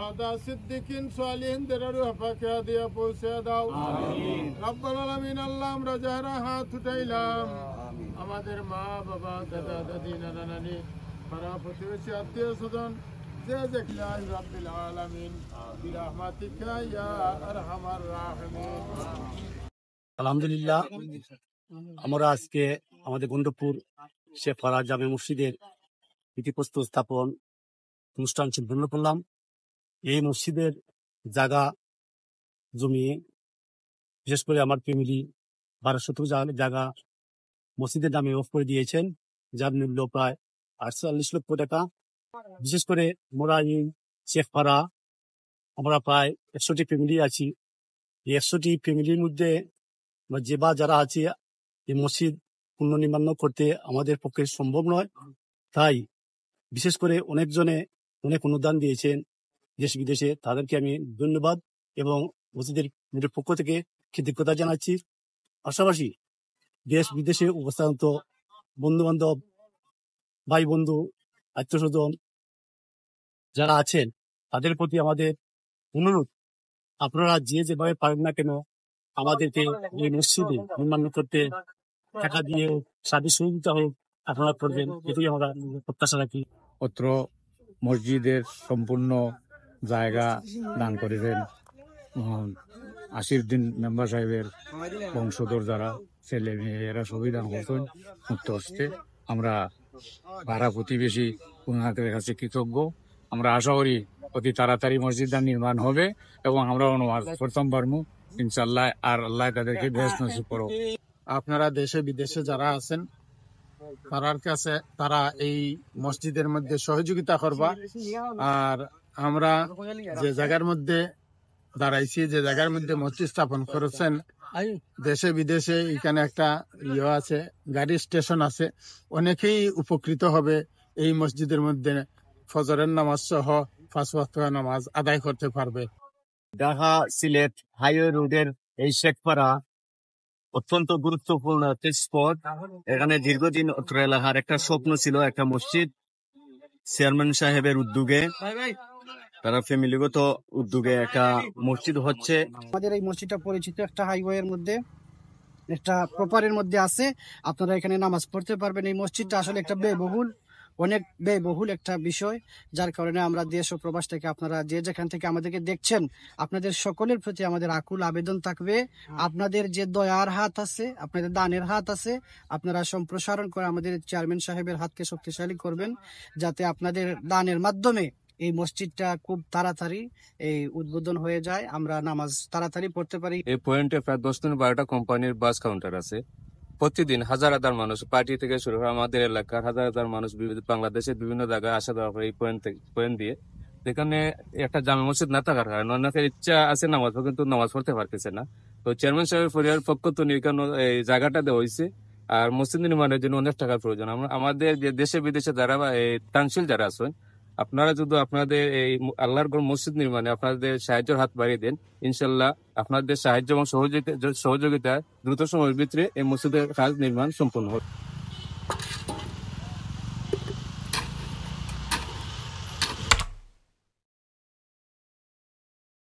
هذا صدق صالح درر فاكهة ديا پوسے দাও রব্বুল আলামিন আল্লাহ আমরা যারা হাত উঠাইলাম আমাদের মা বাবা দাদা দাদি নানা নানি পাড়া প্রতিবেশী আত্মীয় স্বজন যে দেখলাই রব্বুল আলামিন বিরহমাতিকা ইয়া আরহামার রাহিমিন। আলহামদুলিল্লাহ, আমরা আজকে আমাদের গন্ধপুর শেখ ফরহাদ জামে মসজিদের ভিত্তিপ্রস্তর স্থাপন অনুষ্ঠান সম্পন্ন করলাম। এই মসজিদের জায়গা জমি বিশেষ করে আমার ফ্যামিলি 12 শতক জায়গা মসজিদের নামে অফ করে দিয়েছেন, যার মূল্য প্রায় 48 লক্ষ টাকা। বিশেষ করে মোরা এই শেখ পাড়া আমরা প্রায় 100টি ফ্যামিলি আছি। এই 100টি ফ্যামিলির মধ্যে যারা আছে এই মসজিদ পুনর্নির্মাণ করতে আমাদের পক্ষে সম্ভব নয়। তাই বিশেষ করে অনেকজনে অনেক অনুদান দিয়েছেন দেশ বিদেশে, তাদেরকে আমি ধন্যবাদ এবং মসজিদের পক্ষ থেকে কৃতজ্ঞতা জানাচ্ছি। পাশাপাশি দেশ বিদেশে অবস্থানত বন্ধু বান্ধব, ভাই বন্ধু, আত্মীয় স্বজন যারা আছেন তাদের প্রতি আমাদের অনুরোধ, আপনারা যেভাবে পারেন না কেন আমাদেরকে এই মসজিদে নির্মাণ করতে টাকা দিয়ে সাহায্য সহযোগিতা হোক আপনারা করবেন, এটাই আমরা প্রত্যাশা রাখি। অত্র মসজিদের সম্পূর্ণ জায়গা দান করেছেন আসিরউদ্দিন মেম্বার সাহেবের বংশধর যারা ছেলে মেয়ে এরা সবই দান করতেন মুক্ত হস্তে। আমরা ভাড়া প্রতিবেশী ওনাদের কাছে কৃতজ্ঞ। আমরা আশা করি অতি তাড়াতাড়ি মসজিদটা নির্মাণ হবে এবং আমরা অনুবাদ প্রথম পারবো ইনশাল্লাহ। আর আল্লাহ তাদেরকে বেশ নসিব করো। আপনারা দেশে বিদেশে যারা আছেন তারার কাছে তারা এই মসজিদের মধ্যে সহযোগিতা করবা। আর আমরা যে জায়গার মধ্যে দাঁড়াইছি, যে জায়গার মধ্যে মসজিদ স্থাপন করেছেন, দেশে বিদেশে এখানে একটা আছে, গাড়ি স্টেশন আছে, অনেকেই উপকৃত হবে এই মসজিদের মধ্যে ফজরের নামাজ সহ 5 ওয়াক্ত নামাজ আদায় করতে পারবে। ঢাকা সিলেট হাইওয়ে রোডের এই শেখপাড়া অত্যন্ত গুরুত্বপূর্ণ একটা স্পট। এখানে দীর্ঘদিন অত্র এলাকার একটা স্বপ্ন ছিল একটা মসজিদ। চেয়ারম্যান সাহেবের উদ্যোগে, তারা ফ্যামিলিগত উদ্যোগে একটা মসজিদ হচ্ছে। আমাদের এই মসজিদটা পরিচিত একটা হাইওয়ের মধ্যে, একটা প্রপারের মধ্যে আছে। আপনারা এখানে নামাজ পড়তে পারবেন। এই মসজিদটা আসলে একটা অনেক ব্যয়বহুল একটা বিষয়, যার কারণে আমরা দেশ ও প্রবাস থেকে আপনারা যে যেখান থেকে আমাদেরকে দেখছেন, আপনাদের সকলের প্রতি আমাদের আকুল আবেদন থাকবে, আপনাদের যে দয়ার হাত আছে, আপনাদের দানের হাত আছে, আপনারা সম্প্রসারণ করে আমাদের চেয়ারম্যান সাহেবের হাতকে শক্তিশালী করবেন, যাতে আপনাদের দানের মাধ্যমে এই মসজিদটা খুব তাড়াতাড়ি এই উদ্বোধন হয়ে যায়, আমরা নামাজ তাড়াতাড়ি পড়তে পারি। এই পয়েন্টে প্রায় 10-12টা কোম্পানির বাস কাউন্টার আছে। প্রতিদিন হাজার হাজার মানুষ পার্টি থেকে শুরু করে আমাদের এলাকার হাজার হাজার মানুষ বাংলাদেশের বিভিন্ন জায়গায় আসা যাওয়া করে এই পয়েন্ট দিয়ে। যেখানে একটা জামে মসজিদ না থাকার কারণে অনেকের ইচ্ছা আছে নামাজ পড়ে, কিন্তু নামাজ পড়তে পারতেছে না। তো চেয়ারম্যান সাহেবের পরিবারের পক্ষ থেকে এই জায়গাটা দেওয়া হয়েছে। আর মসজিদ নির্মাণের জন্য অনেক টাকার প্রয়োজন। আমাদের যে দেশে বিদেশে যারা বা তানশীল যারা আছেন, আপনারা যদি আপনাদের এই আল্লাহর ঘর মসজিদ নির্মাণে আপনাদের সাহায্যের হাত বাড়িয়ে দেন, ইনশাল্লাহ আপনাদের সাহায্য এবং সহযোগিতা দ্রুত সময়ের ভিতরে এই মসজিদের কাজ নির্মাণ সম্পন্ন হবে।